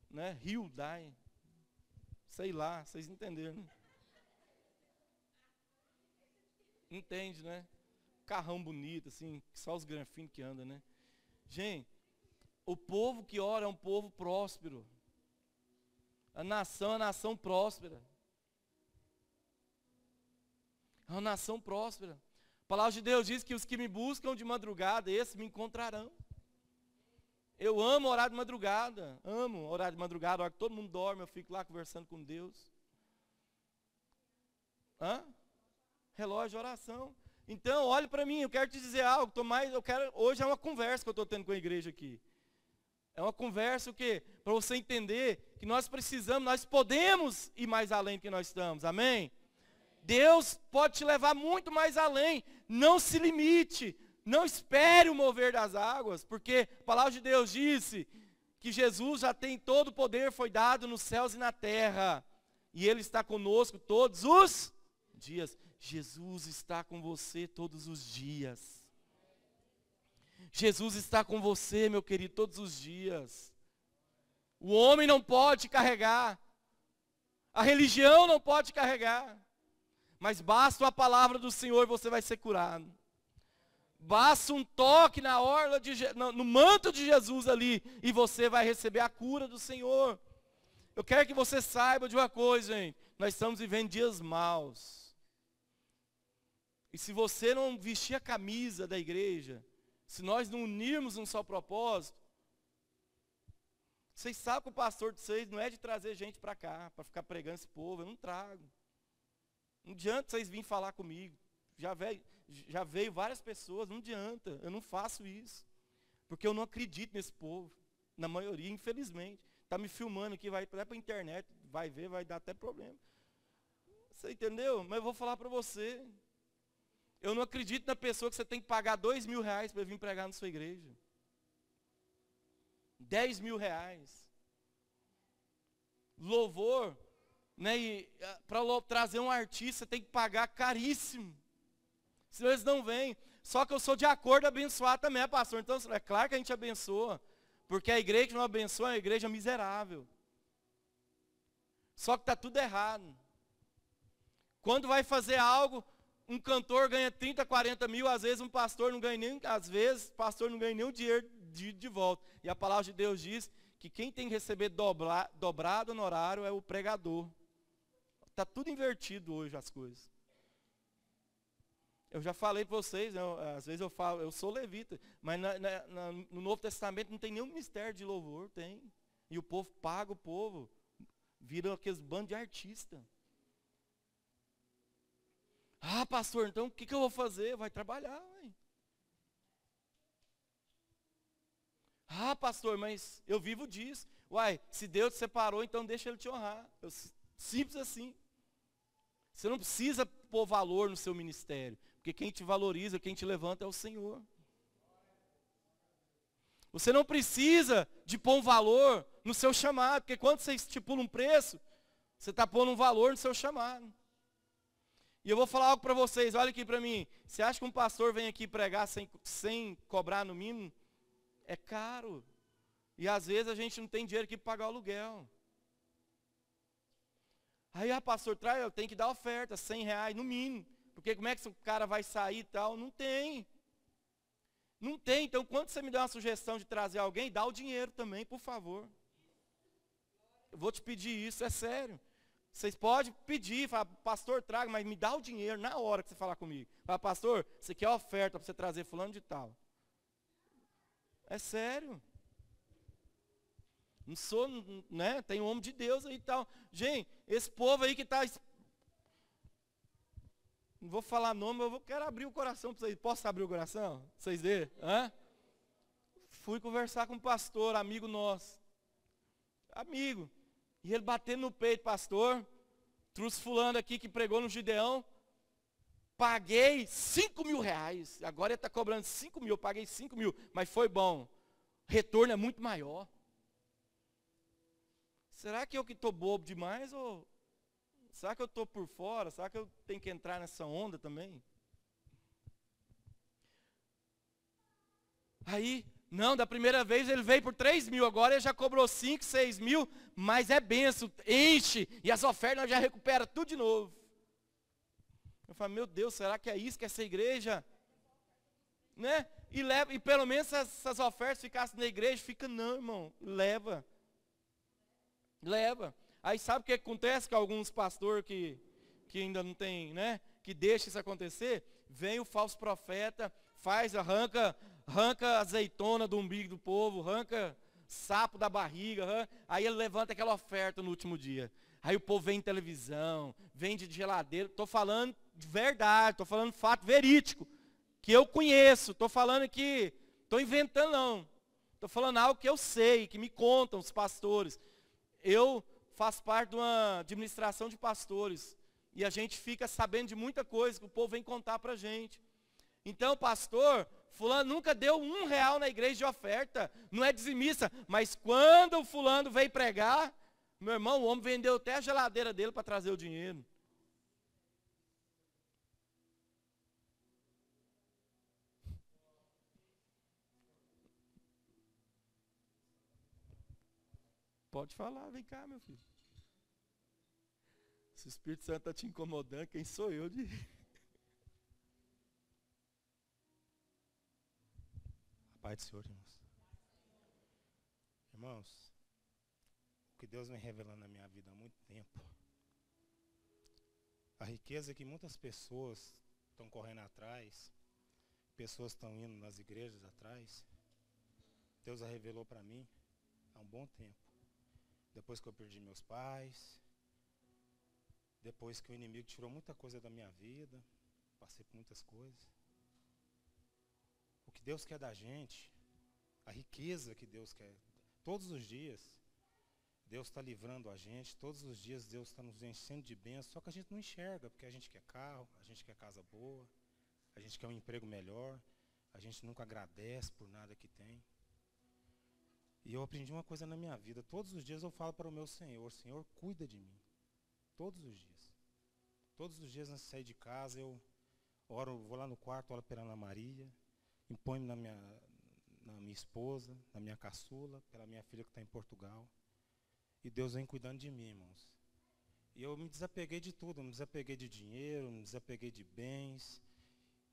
né? Hyundai. Sei lá, vocês entenderam, né? Entende, né? Carrão bonito, assim, só os granfinos que andam, né? Gente, o povo que ora é um povo próspero. A nação é uma nação próspera. É uma nação próspera. A palavra de Deus diz que os que me buscam de madrugada, esses me encontrarão. Eu amo orar de madrugada. Amo orar de madrugada. A hora que todo mundo dorme, eu fico lá conversando com Deus. Relógio de oração. Então, olhe para mim, eu quero te dizer algo. Hoje é uma conversa que eu estou tendo com a igreja aqui. É uma conversa o quê? Para você entender que nós precisamos, nós podemos ir mais além do que nós estamos. Amém? Deus pode te levar muito mais além. Não se limite. Não espere o mover das águas. Porque a palavra de Deus disse que Jesus já tem todo o poder, foi dado nos céus e na terra. E Ele está conosco todos os dias. Jesus está com você todos os dias. Jesus está com você, meu querido, todos os dias. O homem não pode carregar. A religião não pode carregar. Mas basta a palavra do Senhor e você vai ser curado. Basta um toque na orla no manto de Jesus ali e você vai receber a cura do Senhor. Eu quero que você saiba de uma coisa, gente. Nós estamos vivendo dias maus. E se você não vestir a camisa da igreja, se nós não unirmos um só propósito, vocês sabem que o pastor de vocês não é de trazer gente para cá, para ficar pregando esse povo, eu não trago. Não adianta vocês virem falar comigo. Já veio várias pessoas, não adianta, eu não faço isso. Porque eu não acredito nesse povo, na maioria, infelizmente. Está me filmando aqui, vai até para a internet, vai ver, vai dar até problema. Você entendeu? Mas eu vou falar para você. Eu não acredito na pessoa que você tem que pagar R$2.000 para vir pregar na sua igreja. R$10.000. Louvor, né? Para trazer um artista, você tem que pagar caríssimo. Senão eles não vêm. Só que eu sou de acordo abençoar também, pastor. Então, é claro que a gente abençoa. Porque a igreja que não abençoa é uma igreja miserável. Só que está tudo errado. Quando vai fazer algo, um cantor ganha 30, 40 mil, às vezes um pastor não ganha nem, o dinheiro de volta. E a palavra de Deus diz que quem tem que receber dobrado honorário é o pregador. Está tudo invertido hoje as coisas. Eu já falei para vocês, às vezes eu falo, eu sou levita, mas no Novo Testamento não tem nenhum ministério de louvor, tem. E o povo paga o povo, viram aqueles bandos de artistas. Ah, pastor, então o que eu vou fazer? Vai trabalhar, ué. Ah, pastor, mas eu vivo disso. Uai, se Deus te separou, então deixa Ele te honrar. Simples assim. Você não precisa pôr valor no seu ministério. Porque quem te valoriza, quem te levanta é o Senhor. Você não precisa de pôr um valor no seu chamado. Porque quando você estipula um preço, você está pondo um valor no seu chamado. E eu vou falar algo para vocês, olha aqui para mim. Você acha que um pastor vem aqui pregar sem cobrar no mínimo? É caro. E às vezes a gente não tem dinheiro aqui para pagar o aluguel. Aí, pastor, eu tenho que dar oferta, R$100 no mínimo. Porque como é que o cara vai sair e tal? Não tem. Não tem. Então, quando você me dá uma sugestão de trazer alguém, dá o dinheiro também, por favor. Eu vou te pedir isso, é sério. Vocês podem pedir, falar, pastor, traga, mas me dá o dinheiro na hora que você falar comigo. Fala, pastor, você quer oferta para você trazer fulano de tal. É sério. Não sou, né? Tem um homem de Deus aí e tal. Gente, esse povo aí que está... Não vou falar nome, mas eu quero abrir o coração para vocês. Posso abrir o coração? Vocês verem? Fui conversar com um pastor, amigo nosso. Amigo. E ele batendo no peito, pastor. Trouxe fulano aqui que pregou no Gideão. Paguei R$5.000. Agora ele está cobrando 5 mil. Eu paguei 5 mil. Mas foi bom. Retorno é muito maior. Será que eu que estou bobo demais? Ou será que eu estou por fora? Será que eu tenho que entrar nessa onda também? Aí, não, da primeira vez ele veio por 3 mil. Agora ele já cobrou 5, 6 mil. Mas é benção, enche. E as ofertas já recupera tudo de novo. Eu falo, meu Deus, será que é isso que é essa igreja? Né? E pelo menos essas ofertas ficassem na igreja, fica não, irmão, leva. Aí sabe o que acontece com alguns pastores que ainda não tem, né? Que deixa isso acontecer? Vem o falso profeta, arranca azeitona do umbigo do povo, arranca sapo da barriga, aí ele levanta aquela oferta no último dia. Aí o povo vem em televisão, vende de geladeira. Estou falando de verdade, estou falando fato verídico, que eu conheço. Estou falando que, estou inventando não. Estou falando algo que eu sei, que me contam os pastores. Eu faço parte de uma administração de pastores. E a gente fica sabendo de muita coisa que o povo vem contar para a gente. Então, pastor, fulano nunca deu R$1 na igreja de oferta, não é dizimista, mas quando o fulano veio pregar, meu irmão, o homem vendeu até a geladeira dele para trazer o dinheiro. Pode falar, vem cá, meu filho. Se o Espírito Santo está te incomodando, quem sou eu de... Pai do Senhor, irmãos. Irmãos, o que Deus vem revelando na minha vida há muito tempo, a riqueza que muitas pessoas estão correndo atrás, pessoas estão indo nas igrejas atrás, Deus a revelou para mim há um bom tempo. Depois que eu perdi meus pais, depois que o inimigo tirou muita coisa da minha vida, passei por muitas coisas. O que Deus quer da gente, a riqueza que Deus quer, todos os dias, Deus está livrando a gente, todos os dias Deus está nos enchendo de bênçãos, só que a gente não enxerga, porque a gente quer carro, a gente quer casa boa, a gente quer um emprego melhor, a gente nunca agradece por nada que tem. E eu aprendi uma coisa na minha vida, todos os dias eu falo para o meu Senhor, Senhor, cuida de mim, todos os dias. Todos os dias antes de sair de casa, eu oro, vou lá no quarto, oro pela Ana Maria, imponho na minha esposa, na minha caçula, pela minha filha que está em Portugal. E Deus vem cuidando de mim, irmãos. E eu me desapeguei de tudo, me desapeguei de dinheiro, me desapeguei de bens.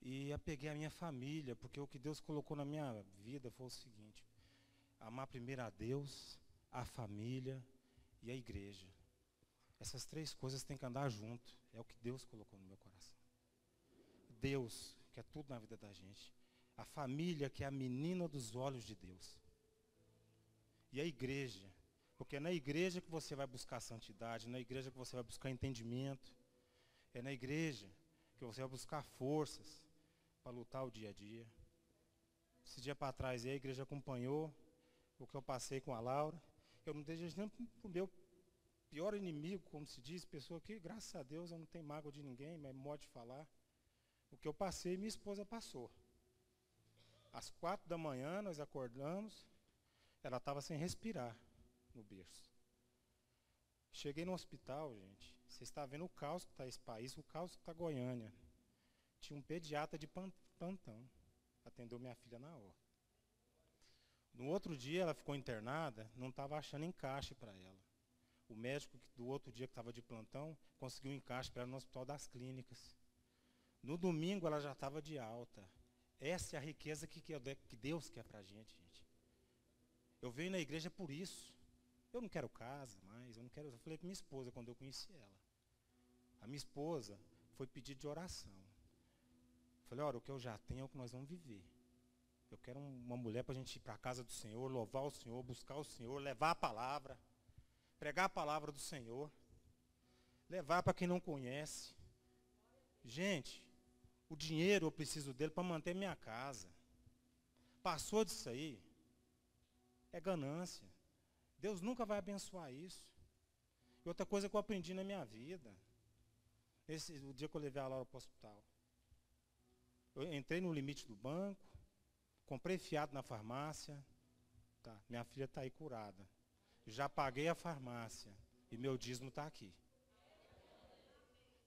E apeguei a minha família, porque o que Deus colocou na minha vida foi o seguinte: amar primeiro a Deus, a família e a igreja. Essas três coisas têm que andar junto. É o que Deus colocou no meu coração. Deus, que é tudo na vida da gente. A família, que é a menina dos olhos de Deus. E a igreja, porque é na igreja que você vai buscar santidade, na igreja que você vai buscar entendimento, é na igreja que você vai buscar forças para lutar o dia a dia. Esse dia para trás, a igreja acompanhou o que eu passei com a Laura. Eu não desejo nem para o meu pior inimigo, como se diz, pessoa que, graças a Deus, eu não tenho mágoa de ninguém, mas modo de falar. O que eu passei, minha esposa passou. Às 4 da manhã, nós acordamos, ela estava sem respirar no berço. Cheguei no hospital, gente, você está vendo o caos que está esse país, o caos que está Goiânia. Tinha um pediatra de plantão, atendeu minha filha na hora. No outro dia, ela ficou internada, não estava achando encaixe para ela. O médico do outro dia que estava de plantão conseguiu um encaixe para ela no Hospital das Clínicas. No domingo ela já estava de alta. Essa é a riqueza que Deus quer para a gente. Eu venho na igreja por isso. Eu não quero casa mais, eu falei para minha esposa quando eu conheci ela. A minha esposa foi pedido de oração. Falei, olha, o que eu já tenho é o que nós vamos viver. Eu quero uma mulher para a gente ir para a casa do Senhor, louvar o Senhor, buscar o Senhor, levar a palavra. Pregar a palavra do Senhor, levar para quem não conhece. Gente, o dinheiro eu preciso dele para manter minha casa. Passou disso aí, é ganância. Deus nunca vai abençoar isso. E outra coisa que eu aprendi na minha vida, o dia que eu levei a Laura para o hospital, eu entrei no limite do banco, comprei fiado na farmácia, tá, minha filha está aí curada. Já paguei a farmácia e meu dízimo está aqui.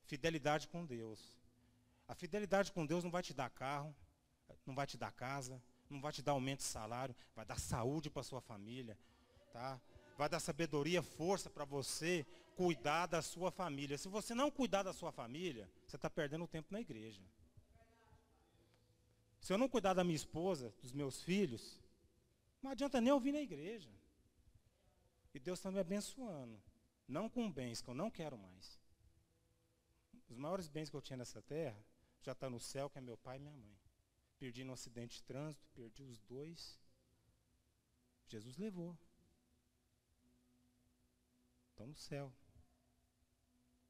Fidelidade com Deus. A fidelidade com Deus não vai te dar carro, não vai te dar casa, não vai te dar aumento de salário, vai dar saúde para sua família, tá? Vai dar sabedoria, força para você cuidar da sua família. Se você não cuidar da sua família, você está perdendo tempo na igreja. Se eu não cuidar da minha esposa, dos meus filhos, não adianta nem eu vir na igreja. E Deus está me abençoando. Não com bens que eu não quero mais. Os maiores bens que eu tinha nessa terra já está no céu, que é meu pai e minha mãe. perdi no acidente de trânsito, perdi os 2. Jesus levou. Estão no céu.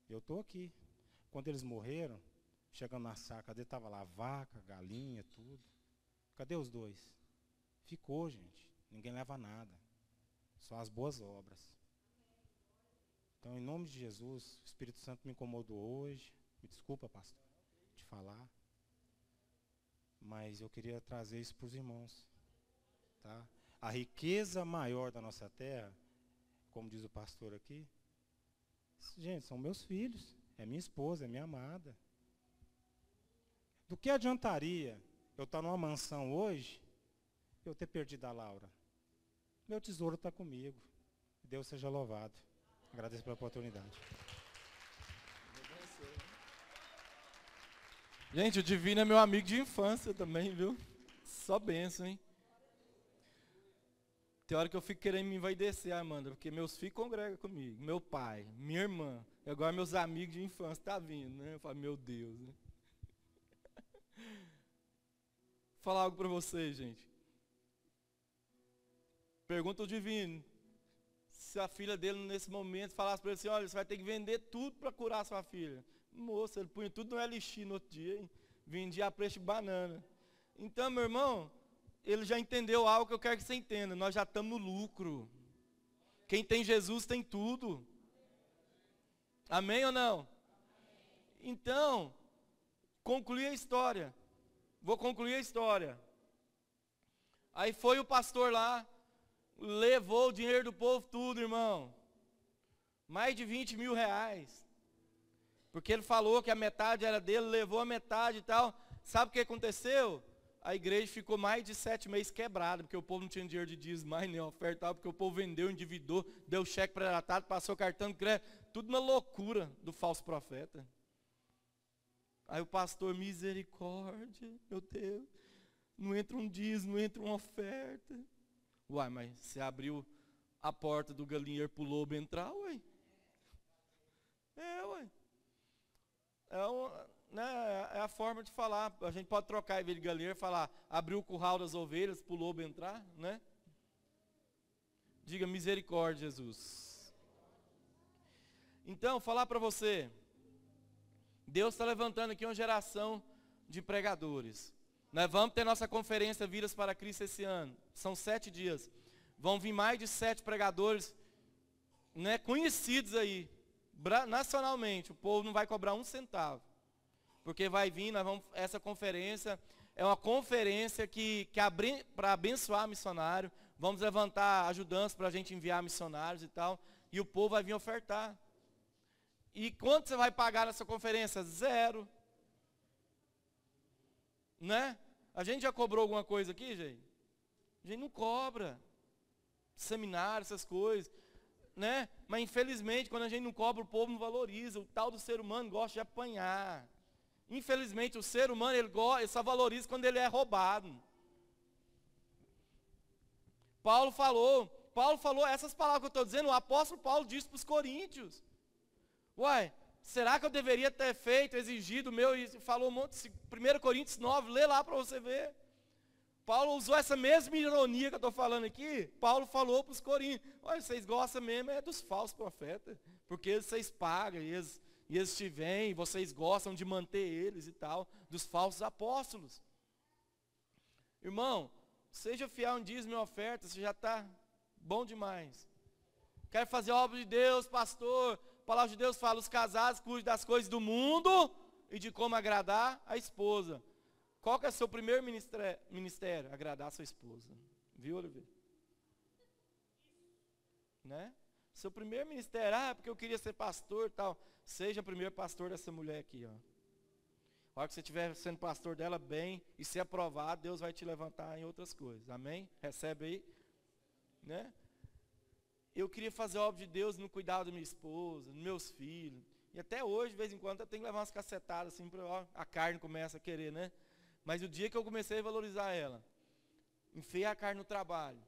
Eu estou aqui. Quando eles morreram, chegando na sala, cadê? Estava lá vaca, galinha, tudo. Cadê os 2? Ficou, gente. Ninguém leva nada. Só as boas obras. Então, em nome de Jesus, o Espírito Santo me incomodou hoje. Me desculpa, pastor, de falar. Mas eu queria trazer isso para os irmãos. Tá? A riqueza maior da nossa terra, como diz o pastor aqui, gente, são meus filhos. É minha esposa, é minha amada. Do que adiantaria eu estar numa mansão hoje e eu ter perdido a Laura? Meu tesouro está comigo. Deus seja louvado. Agradeço pela oportunidade. Gente, o Divino é meu amigo de infância também, viu? Só bênção, hein? Tem hora que eu fico querendo me envaidecer, Amanda, porque meus filhos congregam comigo, meu pai, minha irmã, e agora meus amigos de infância estão vindo, né? Eu falo, meu Deus, né? Vou falar algo para vocês, gente. Pergunta ao Divino, se a filha dele nesse momento falasse para ele assim, olha, você vai ter que vender tudo para curar sua filha. Moça, ele punha tudo no LX no outro dia, hein? Vendia a preço de banana. Então, meu irmão, ele já entendeu algo que eu quero que você entenda. Nós já estamos no lucro. Quem tem Jesus tem tudo. Amém ou não? Então, concluí a história. Vou concluir a história. Aí foi o pastor lá, levou o dinheiro do povo tudo, irmão. Mais de 20 mil reais. Porque ele falou que a metade era dele, levou a metade e tal. Sabe o que aconteceu? A igreja ficou mais de 7 meses quebrada, porque o povo não tinha dinheiro de dízimo mais, nem oferta, porque o povo vendeu, endividou, deu cheque pré-datado, passou cartão de crédito, tudo uma loucura do falso profeta. Aí o pastor, misericórdia, meu Deus, não entra um dízimo, não entra uma oferta. Uai, mas você abriu a porta do galinheiro pro lobo entrar, uai? Uai. É a forma de falar. A gente pode trocar em vez de galinheiro, falar, abriu o curral das ovelhas para o lobo entrar, né? Diga misericórdia, Jesus. Então, falar para você, Deus está levantando aqui uma geração de pregadores. Nós vamos ter nossa conferência Vidas para Cristo esse ano. São 7 dias. Vão vir mais de 7 pregadores, né, conhecidos aí. Nacionalmente, o povo não vai cobrar 1 centavo, porque vai vir, essa conferência é uma conferência que para abençoar missionário, vamos levantar ajudantes para a gente enviar missionários e tal, e o povo vai vir ofertar. E quanto você vai pagar nessa conferência? 0. Né? A gente já cobrou alguma coisa aqui, gente? A gente não cobra. Seminário, essas coisas. Né? Mas infelizmente quando a gente não cobra, o povo não valoriza. O tal do ser humano gosta de apanhar. Infelizmente o ser humano ele só valoriza quando ele é roubado. Paulo falou essas palavras que eu estou dizendo, o apóstolo Paulo disse para os coríntios. Uai, será que eu deveria ter feito, exigido o meu, e falou um monte, 1 Coríntios 9, lê lá para você ver. Paulo usou essa mesma ironia que eu estou falando aqui, Paulo falou para os coríntios, olha, vocês gostam mesmo dos falsos profetas, porque vocês pagam, e eles te vêm, vocês gostam de manter eles e tal, dos falsos apóstolos. Irmão, seja fiel em dízimo e oferta, você já está bom demais. Quer fazer a obra de Deus, pastor? A palavra de Deus fala, os casados cuidem das coisas do mundo e de como agradar a esposa. Qual que é o seu primeiro ministério? Agradar a sua esposa. Viu, Oliveira? Né? Seu primeiro ministério, porque eu queria ser pastor e tal. Seja o primeiro pastor dessa mulher aqui, ó. A hora que você estiver sendo pastor dela bem e ser aprovado, Deus vai te levantar em outras coisas. Amém? Recebe aí. Né? Eu queria fazer a obra de Deus no cuidado da minha esposa, dos meus filhos. E até hoje, de vez em quando, eu tenho que levar umas cacetadas assim, a carne começa a querer, né? Mas o dia que eu comecei a valorizar ela, enfiei a carne no trabalho.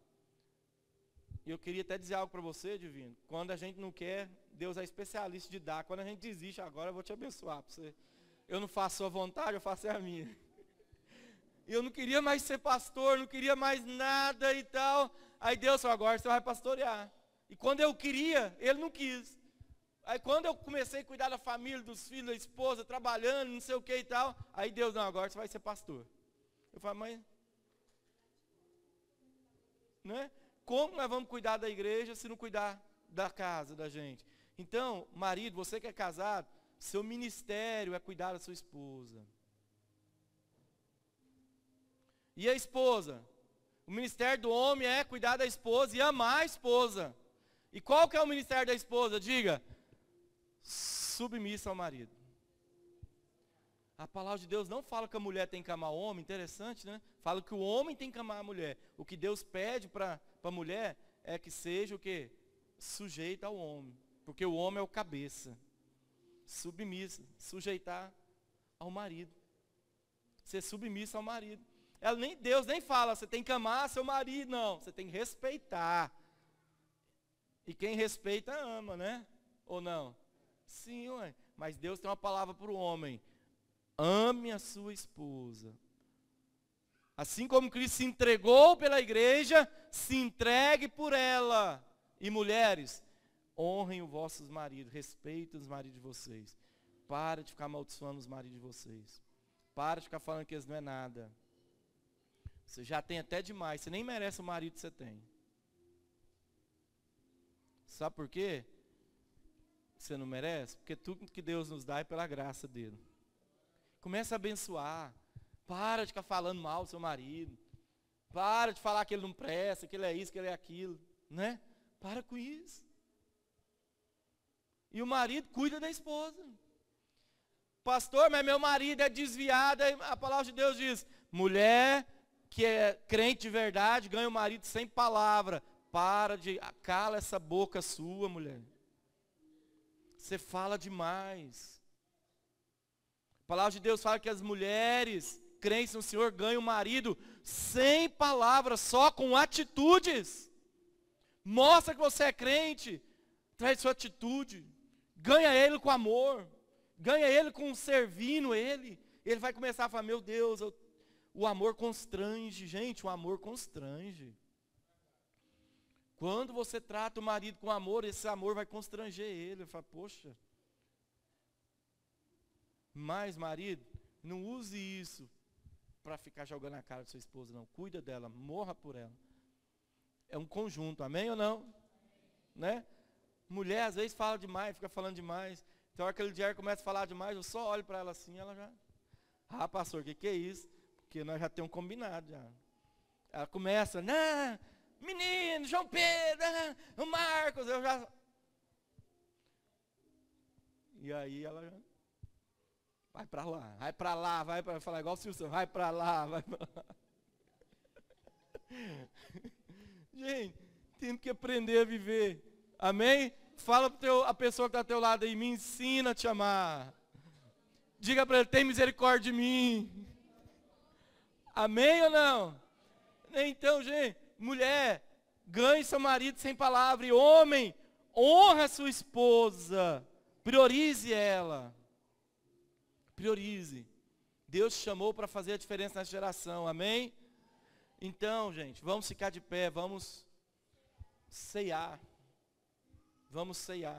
E eu queria até dizer algo para você, Divino. Quando a gente não quer, Deus é especialista de dar. Quando a gente desiste, agora eu vou te abençoar para você. Eu não faço a sua vontade, eu faço a minha. eu não queria mais ser pastor, não queria mais nada e tal. Aí Deus falou, agora você vai pastorear. E quando eu queria, ele não quis. Aí quando eu comecei a cuidar da família, dos filhos, da esposa, trabalhando, não sei o que e tal, aí Deus, não, agora você vai ser pastor. Eu falei, mas, né? Como nós vamos cuidar da igreja se não cuidar da casa da gente? Então, marido, você que é casado, seu ministério é cuidar da sua esposa. E a esposa? O ministério do homem é cuidar da esposa e amar a esposa. E qual que é o ministério da esposa? Diga, submissa ao marido. A palavra de Deus não fala que a mulher tem que amar o homem, interessante, né? Fala que o homem tem que amar a mulher. O que Deus pede para a mulher é que seja o quê? Sujeita ao homem. Porque o homem é o cabeça. Submissa, sujeitar ao marido. Ser submissa ao marido. Deus nem fala, você tem que amar seu marido, não. Você tem que respeitar. E quem respeita ama, né? Ou não? Sim, ué. Mas Deus tem uma palavra para o homem. Ame a sua esposa. Assim como Cristo se entregou pela igreja, se entregue por ela. E mulheres, honrem os vossos maridos, respeitem os maridos de vocês. Para de ficar amaldiçoando os maridos de vocês. Para de ficar falando que eles não é nada. Você já tem até demais, você nem merece o marido que você tem. Sabe por quê? Você não merece? Porque tudo que Deus nos dá é pela graça dele. Começa a abençoar. Para de ficar falando mal do seu marido. Para de falar que ele não presta, que ele é isso, que ele é aquilo. Né? Para com isso. E o marido cuida da esposa. Pastor, mas meu marido é desviado. A palavra de Deus diz, mulher que é crente de verdade, ganha o marido sem palavra. Cala essa boca sua, mulher. Você fala demais. A palavra de Deus fala que as mulheres crentes no Senhor ganham o marido sem palavras, só com atitudes. Mostra que você é crente, traz sua atitude. Ganha ele com amor. Ganha ele com servindo ele. Ele vai começar a falar, meu Deus, o amor constrange. Gente, o amor constrange. Quando você trata o marido com amor, esse amor vai constranger ele. Ele fala, poxa. Mas, marido, não use isso para ficar jogando na cara da sua esposa, não. Cuida dela, morra por ela. É um conjunto, amém ou não? Né? Mulher, às vezes, fala demais, fica falando demais. Então, aquele dia começa a falar demais, eu só olho para ela assim, ela já... Ah, pastor, o que é isso? Porque nós já temos combinado, já. Ela começa, não, menino, João Pedro, o Marcos, eu já... E aí ela já... Vai para lá, vai para falar igual o Silvio, vai para lá, vai para lá. Gente, temos que aprender a viver. Amém? Fala para a pessoa que está ao teu lado aí, me ensina a te amar. Diga para ele, tem misericórdia de mim. Amém ou não? Então, gente, mulher, ganhe seu marido sem palavra. E homem, honra a sua esposa. Priorize ela. Priorize. Deus te chamou para fazer a diferença nessa geração. Amém? Então, gente, vamos ficar de pé, vamos ceiar. Vamos ceiar.